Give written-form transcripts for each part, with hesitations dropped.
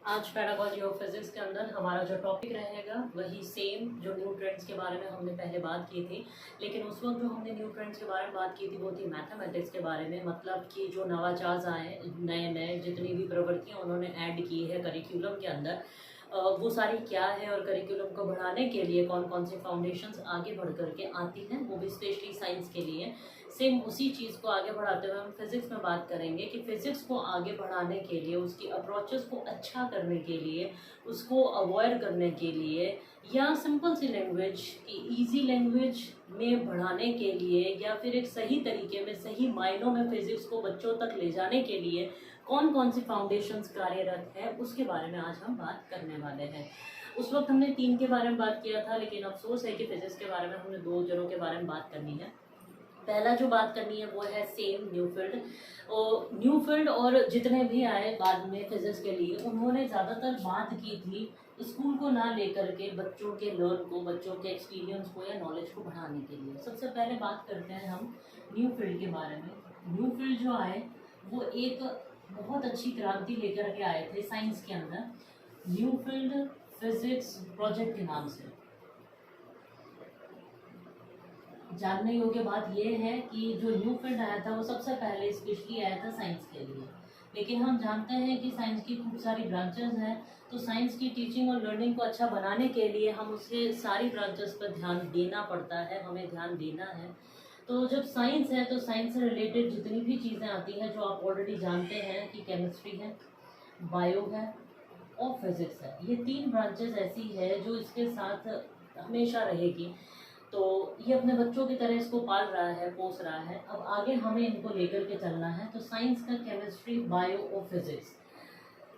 आज pedagogy of physics के अंदर हमारा जो टॉपिक रहेगा वही सेम जो न्यू ट्रेंड्स के बारे में हमने पहले बात की थी। लेकिन उस वक्त जो हमने न्यू ट्रेंड्स के बारे में बात की थी वो थी मैथमेटिक्स के बारे में, मतलब कि जो नवाचार आए, नए नए जितनी भी प्रवृत्तियाँ उन्होंने ऐड की है करिकुलम के अंदर, वो सारी क्या है और करिकुलम को बढ़ाने के लिए कौन कौन सी फाउंडेशंस आगे बढ़ करके आती हैं, वो भी स्पेशली साइंस के लिए। सेम उसी चीज़ को आगे बढ़ाते हुए हम फिज़िक्स में बात करेंगे कि फ़िज़िक्स को आगे बढ़ाने के लिए, उसकी अप्रोचेस को अच्छा करने के लिए, उसको अवॉइड करने के लिए, या सिंपल सी लैंग्वेज की ईजी लैंग्वेज में बढ़ाने के लिए, या फिर एक सही तरीके में सही मायनों में फ़िज़िक्स को बच्चों तक ले जाने के लिए कौन कौन सी फाउंडेशंस कार्यरत है, उसके बारे में आज हम बात करने वाले हैं। उस वक्त हमने 3 के बारे में बात किया था, लेकिन अफसोस है कि फिज़िक्स के बारे में हमने 2 जनों के बारे में बात करनी है। पहला जो बात करनी है वो है सेम न्यूफील्ड। और न्यूफील्ड और जितने भी आए बाद में फिजिक्स के लिए, उन्होंने ज़्यादातर बात की थी स्कूल को ना लेकर के बच्चों के लर्न को, बच्चों के एक्सपीरियंस को या नॉलेज को बढ़ाने के लिए। सबसे पहले बात करते हैं हम न्यूफील्ड के बारे में। न्यूफील्ड जो आए वो एक बहुत अच्छी क्रांति लेकर के आए थे साइंस के अंदर, न्यूफील्ड फिजिक्स प्रोजेक्ट के नाम से। जानने योग्य बात यह है कि जो न्यू फील्ड आया था वो सबसे पहले स्पेशली आया था साइंस के लिए। लेकिन हम जानते हैं कि साइंस की खूब सारी ब्रांचेस हैं, तो साइंस की टीचिंग और लर्निंग को अच्छा बनाने के लिए हम उसे सारी ब्रांचेस पर ध्यान देना पड़ता है, हमें ध्यान देना है। तो जब साइंस है तो साइंस से रिलेटेड जितनी भी चीज़ें आती हैं जो आप ऑलरेडी जानते हैं कि केमिस्ट्री है, बायो है और फिजिक्स है, ये 3 ब्रांचेस ऐसी है जो इसके साथ हमेशा रहेगी। तो ये अपने बच्चों की तरह इसको पाल रहा है, पोस रहा है। अब आगे हमें इनको लेकर के चलना है। तो साइंस का केमिस्ट्री, बायो और फिजिक्स।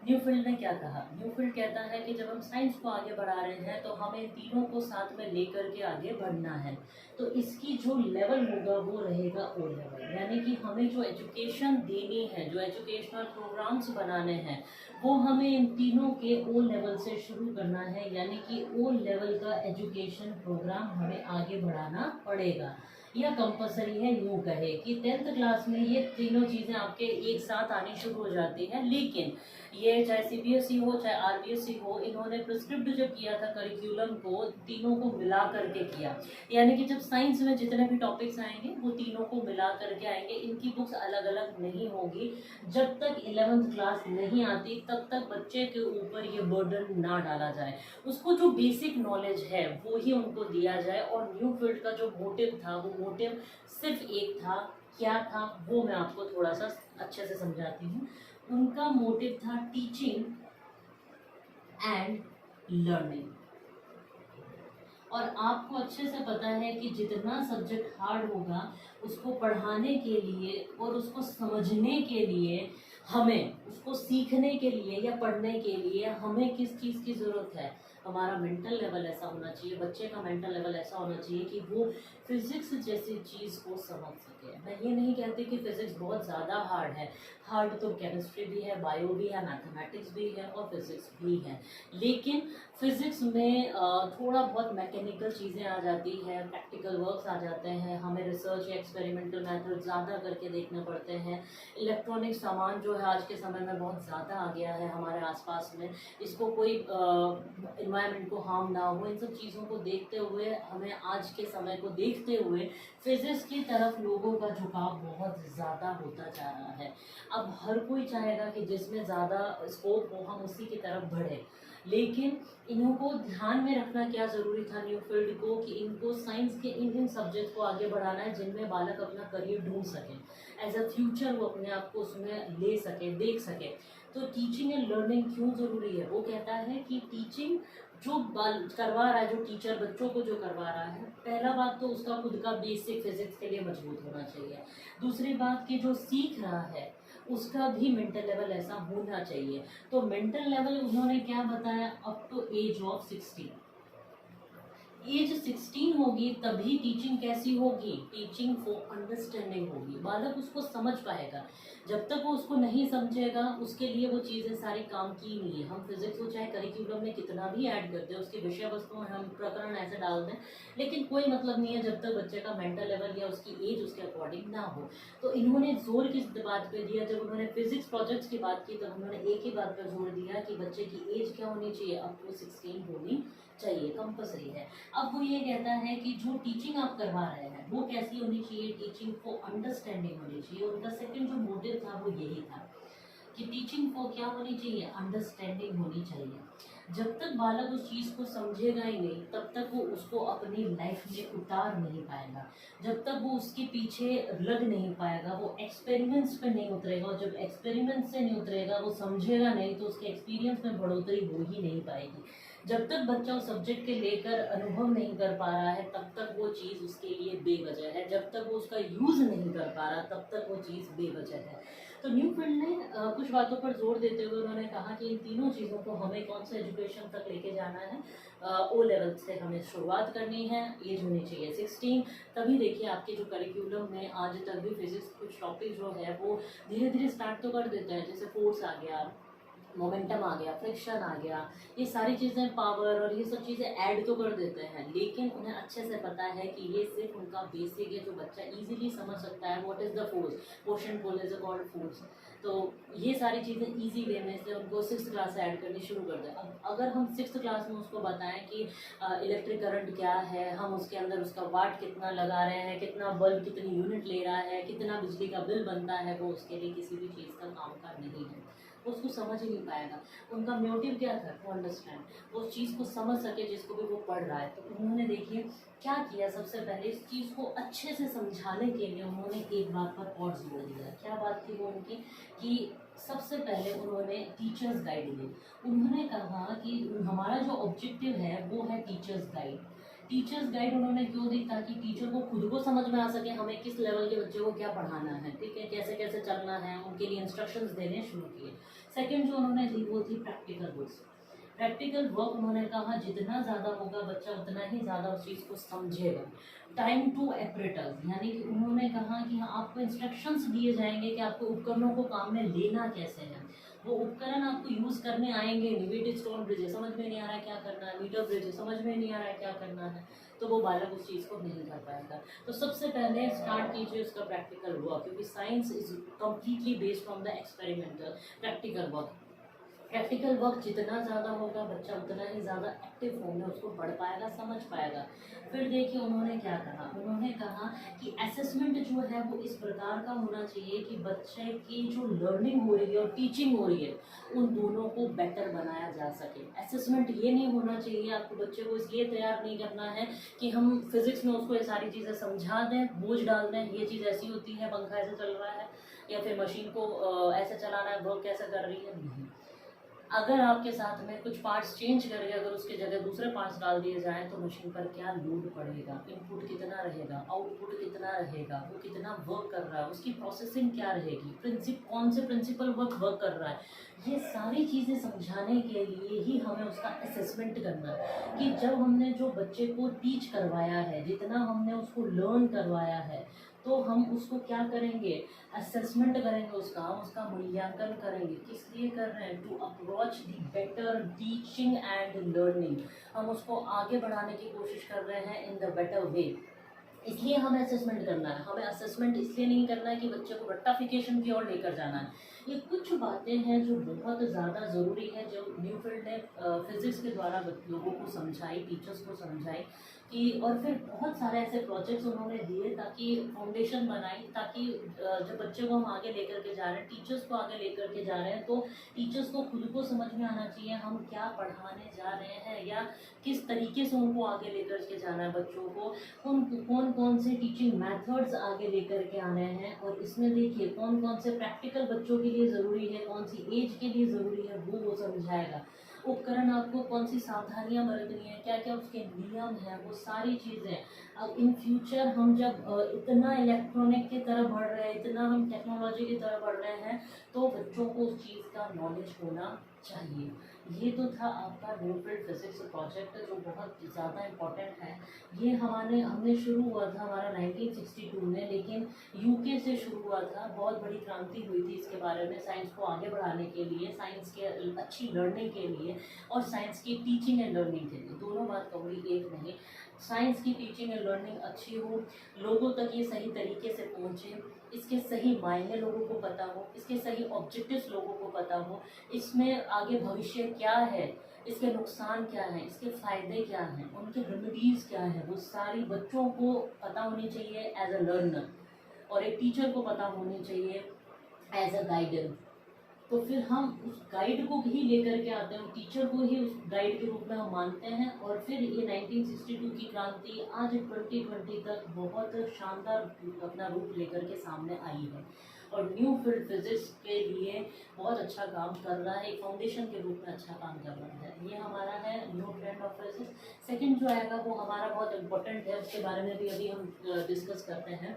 न्यूफील्ड ने क्या कहा? न्यूफील्ड कहता है कि जब हम साइंस को आगे बढ़ा रहे हैं तो हमें तीनों को साथ में लेकर के आगे बढ़ना है। तो इसकी जो लेवल होगा वो रहेगा ओ लेवल, यानी कि हमें जो एजुकेशन देनी है, जो एजुकेशनल प्रोग्राम्स बनाने हैं, वो हमें इन तीनों के ओ लेवल से शुरू करना है। यानी कि ओ लेवल का एजुकेशन प्रोग्राम हमें आगे बढ़ाना पड़ेगा। या कंपलसरी है, यूँ कहे कि 10th क्लास में ये तीनों चीज़ें आपके एक साथ आनी शुरू हो जाती हैं। लेकिन ये चाहे सीबीएसई हो चाहे आरबीएसई हो, इन्होंने प्रिस्क्रिप्ट जब किया था करिकुलम को, तीनों को मिला करके किया। यानी कि जब साइंस में जितने भी टॉपिक्स आएंगे वो तीनों को मिला करके आएंगे, इनकी बुक्स अलग अलग नहीं होगी। जब तक 11th क्लास नहीं आती तब तक बच्चे के ऊपर ये बर्डन ना डाला जाए, उसको जो बेसिक नॉलेज है वो ही उनको दिया जाए। और न्यू फील्ड का जो मोटिव था वो मोटिव सिर्फ एक था। क्या था वो मैं आपको थोड़ा सा अच्छे से समझाती हूँ। उनका मोटिव था टीचिंग एंड लर्निंग। और आपको अच्छे से पता है कि जितना सब्जेक्ट हार्ड होगा उसको पढ़ाने के लिए और उसको समझने के लिए, हमें उसको सीखने के लिए या पढ़ने के लिए हमें किस चीज़ की ज़रूरत है? हमारा मेंटल लेवल ऐसा होना चाहिए, बच्चे का मेंटल लेवल ऐसा होना चाहिए कि वो फिज़िक्स जैसी चीज़ को समझ सके। मैं ये नहीं कहती कि फ़िज़िक्स बहुत ज़्यादा हार्ड है। हार्ड तो केमिस्ट्री भी है, बायो भी है, मैथमेटिक्स भी है और फिज़िक्स भी है। लेकिन फिज़िक्स में थोड़ा बहुत मैकेनिकल चीज़ें आ जाती है, प्रैक्टिकल वर्क्स आ जाते हैं, हमें रिसर्च या एक्सपेरिमेंटल मेथड ज़्यादा करके देखने पड़ते हैं। इलेक्ट्रॉनिक सामान जो है आज के समय में बहुत ज़्यादा आ गया है हमारे आसपास में, इसको कोई इन्वायरमेंट को हार्म ना हो, इन सब चीज़ों को देखते हुए, हमें आज के समय को देखते हुए फिज़िक्स की तरफ लोगों का झुकाव बहुत ज़्यादा होता जा रहा है। अब हर कोई चाहेगा कि जिसमें ज़्यादा स्कोप हो हम उसी की तरफ बढ़े। लेकिन इनको ध्यान में रखना क्या ज़रूरी था न्यू फील्ड को, कि इनको साइंस के इन सब्जेक्ट को आगे बढ़ाना है जिनमें बालक अपना करियर ढूंढ सके, एज अ फ्यूचर वो अपने आप को उसमें ले सके, देख सके। तो टीचिंग एंड लर्निंग क्यों ज़रूरी है? वो कहता है कि टीचिंग जो करवा रहा है, जो टीचर बच्चों को जो करवा रहा है, पहला बात तो उसका खुद का बेसिक फिजिक्स के लिए मजबूत होना चाहिए। दूसरी बात कि जो सीख रहा है उसका भी मेंटल लेवल ऐसा होना चाहिए। तो मेंटल लेवल उन्होंने क्या बताया? Up to age of 16। Age 16 होगी तभी टीचिंग कैसी होगी, टीचिंग फॉर अंडरस्टैंडिंग होगी। बालक उसको समझ पाएगा। जब तक वो उसको नहीं समझेगा उसके लिए वो चीज़ें सारी काम की नहीं है। हम फिजिक्स को चाहे करिकुलम में कितना भी ऐड कर दें, उसकी विषय वस्तु में हम प्रकरण ऐसे डाल दें, लेकिन कोई मतलब नहीं है जब तक बच्चे का मेंटल लेवल या उसकी एज उसके अकॉर्डिंग ना हो। तो इन्होंने जोर किस बात पे दिया, जब उन्होंने फिजिक्स प्रोजेक्ट्स की बात की तब उन्होंने एक ही बात पर जोर दिया कि बच्चे की एज क्या होनी चाहिए, अप टू 16 होनी चाहिए, कंपलसरी है। अब वो ये कहता है कि जो टीचिंग आप करवा रहे हैं वो कैसी होनी चाहिए, टीचिंग फॉर अंडरस्टैंडिंग होनी चाहिए। उनका सेकंड जो मोटिव था वो यही था कि टीचिंग फॉर क्या होनी चाहिए, अंडरस्टैंडिंग होनी चाहिए। जब तक बालक उस चीज़ को समझेगा ही नहीं तब तक वो उसको अपनी लाइफ में उतार नहीं पाएगा। जब तक वो उसके पीछे लग नहीं पाएगा, वो एक्सपेरिमेंट्स पे नहीं उतरेगा, और जब एक्सपेरिमेंट से नहीं उतरेगा वो समझेगा नहीं तो उसके एक्सपीरियंस में बढ़ोतरी हो ही नहीं पाएगी। जब तक बच्चा उस सब्जेक्ट के लेकर अनुभव नहीं कर पा रहा है तब तक वो चीज़ उसके लिए बेवजह है। जब तक वो उसका यूज़ नहीं कर पा रहा तब तक वो चीज़ बेवजह है। तो न्यूफील्ड ने कुछ बातों पर जोर देते हुए उन्होंने कहा कि इन तीनों चीज़ों को हमें कौन सा एजुकेशन तक लेके जाना है, ओ लेवल से हमें शुरुआत करनी है, एज होनी चाहिए 16। तभी देखिए आपके जो करिकुलम में आज तक भी फिजिक्स कुछ टॉपिक जो है वो धीरे धीरे स्टार्ट तो कर देते हैं, जैसे फोर्स आ गया, मोमेंटम आ गया, फ्रिक्शन आ गया, ये सारी चीज़ें, पावर और ये सब चीज़ें ऐड तो कर देते हैं, लेकिन उन्हें अच्छे से पता है कि ये सिर्फ उनका बेसिक है जो बच्चा इजीली समझ सकता है। What is the force, motion pull is called force. तो ये सारी चीज़ें इजी वे में से उनको 6th क्लास से ऐड करनी शुरू कर दें। अब अगर हम 6th क्लास में उसको बताएं कि इलेक्ट्रिक करंट क्या है, हम उसके अंदर उसका वाट कितना लगा रहे हैं, कितना बल्ब कितनी यूनिट ले रहा है, कितना बिजली का बिल बनता है, वो उसके लिए किसी भी चीज़ का काम का नहीं है, उसको समझ ही नहीं पाएगा। उनका मोटिव क्या था, टू अंडरस्टैंड, वो उस चीज़ को समझ सके जिसको भी वो पढ़ रहा है। तो उन्होंने देखिए क्या किया, सबसे पहले इस चीज़ को अच्छे से समझाने के लिए उन्होंने एक बात पर और जोर दिया। क्या बात थी वो उनकी, कि सबसे पहले उन्होंने टीचर्स गाइड दी। उन्होंने कहा कि हमारा जो ऑब्जेक्टिव है वो है टीचर्स गाइड। टीचर्स गाइड उन्होंने क्यों दी, ताकि टीचर को खुद को समझ में आ सके हमें किस लेवल के बच्चे को क्या पढ़ाना है, ठीक है, कैसे कैसे चलना है, उनके लिए इंस्ट्रक्शंस देने शुरू किए। सेकंड जो उन्होंने दी वो थी प्रैक्टिकल बुक्स। प्रैक्टिकल वर्क उन्होंने कहा जितना ज़्यादा होगा बच्चा उतना ही ज़्यादा उस चीज़ को समझेगा। टाइम टू एपरेटर्स, यानी कि उन्होंने कहा कि हाँ आपको इंस्ट्रक्शंस दिए जाएंगे कि आपको उपकरणों को काम में लेना कैसे है। वो उपकरण आपको यूज़ करने आएंगे नहीं, वेट स्टोन ब्रिज है, समझ में नहीं आ रहा है क्या करना है, मीटर ब्रिज है, समझ में नहीं आ रहा है क्या करना है, तो वो बालक उस चीज़ को नहीं कर पाएगा। तो सबसे पहले स्टार्ट कीजिए उसका प्रैक्टिकल वर्क, क्योंकि science is completely based on the experimental practical work. Practical work जितना ज़्यादा होगा बच्चा उतना ही ज़्यादा एक्टिव फॉर्म में उसको पढ़ पाएगा, समझ पाएगा। फिर देखिए उन्होंने क्या कहा, उन्होंने कहा कि असेसमेंट जो है वो इस प्रकार का होना चाहिए कि बच्चे की जो लर्निंग हो रही है और टीचिंग हो रही है उन दोनों को बेटर बनाया जा सके। असेसमेंट ये नहीं होना चाहिए, आपको बच्चे को इसलिए तैयार नहीं करना है कि हम फिजिक्स में उसको ये सारी चीज़ें समझा दें, बोझ डाल दें, ये चीज़ ऐसी होती है, पंखा ऐसे चल रहा है, या फिर मशीन को ऐसे चलाना है, वर्क कैसे कर रही है। नहीं, अगर आपके साथ में कुछ पार्ट्स चेंज करके अगर उसके जगह दूसरे पार्ट्स डाल दिए जाएं तो मशीन पर क्या लोड पड़ेगा, इनपुट कितना रहेगा, आउटपुट कितना रहेगा, वो कितना वर्क कर रहा है, उसकी प्रोसेसिंग क्या रहेगी, कौन से प्रिंसिपल वर्क कर रहा है, ये सारी चीज़ें समझाने के लिए ही हमें उसका असेसमेंट करना है। कि जब हमने जो बच्चे को टीच करवाया है, जितना हमने उसको लर्न करवाया है, तो हम उसको क्या करेंगे, असेसमेंट करेंगे उसका, हम उसका मूल्यांकन करेंगे। किस लिए कर रहे हैं, to approach the better teaching and learning. हम उसको आगे बढ़ाने की कोशिश कर रहे हैं इन द बेटर वे, इसलिए हमें असेसमेंट करना है। हमें असेसमेंट इसलिए नहीं करना है कि बच्चे को रट्टाफिकेशन की ओर लेकर जाना है। ये कुछ बातें हैं जो बहुत ज़्यादा ज़रूरी है, जो न्यूफील्ड ने फिज़िक्स के द्वारा लोगों को समझाई, टीचर्स को समझाई कि, और फिर बहुत सारे ऐसे प्रोजेक्ट्स उन्होंने दिए ताकि फाउंडेशन बनाई, ताकि जब बच्चे को हम आगे लेकर के जा रहे हैं, टीचर्स को आगे लेकर के जा रहे हैं, तो टीचर्स को खुद को समझ में आना चाहिए हम क्या पढ़ाने जा रहे हैं या किस तरीके से उनको आगे लेकर के जाना है बच्चों को, कौन कौन से टीचिंग मेथड्स आगे लेकर के आने हैं, और इसमें देखिए कौन कौन से प्रैक्टिकल बच्चों के लिए ज़रूरी है, कौन सी एज के लिए ज़रूरी है, वो समझाएगा। उपकरण आपको कौन सी सावधानियां बरतनी है, क्या क्या उसके नियम हैं, वो सारी चीज़ें। अब इन फ्यूचर हम जब इतना इलेक्ट्रॉनिक की तरफ बढ़ रहे हैं, इतना हम टेक्नोलॉजी की तरफ बढ़ रहे हैं, तो बच्चों को उस चीज़ का नॉलेज होना चाहिए। ये तो था आपका न्यू फील्ड फिजिक्स प्रोजेक्ट जो बहुत ज़्यादा इम्पोर्टेंट है। ये हमने शुरू हुआ था हमारा 1962 में, लेकिन यूके से शुरू हुआ था। बहुत बड़ी क्रांति हुई थी इसके बारे में, साइंस को आगे बढ़ाने के लिए, साइंस के अच्छी लर्निंग के लिए और साइंस की टीचिंग एंड लर्निंग के लिए। दोनों बात कहूँगी, एक नहीं। साइंस की टीचिंग एंड लर्निंग अच्छी हो, लोगों तक ये सही तरीके से पहुँचे, इसके सही मायने लोगों को पता हो, इसके सही ऑब्जेक्टिव्स लोगों को पता हो, इसमें आगे भविष्य क्या है, इसके नुकसान क्या हैं, इसके फ़ायदे क्या हैं, उनके रेमेडीज़ क्या हैं, वो सारी बच्चों को पता होनी चाहिए एज अ लर्नर, और एक टीचर को पता होनी चाहिए एज अ गाइडेंस। तो फिर हम उस गाइड को ही लेकर के आते हैं, टीचर को ही उस गाइड के रूप में हम मानते हैं। और फिर ये 1962 की क्रांति आज 2020 तक बहुत शानदार अपना रूप लेकर के सामने आई है और न्यू फील्ड फिजिक्स के लिए बहुत अच्छा काम कर रहा है, एक फाउंडेशन के रूप में अच्छा काम कर रहा है। ये हमारा है new trend of physics. Second जो आएगा वो हमारा बहुत इम्पोर्टेंट है, उसके बारे में भी अभी हम डिस्कस करते हैं।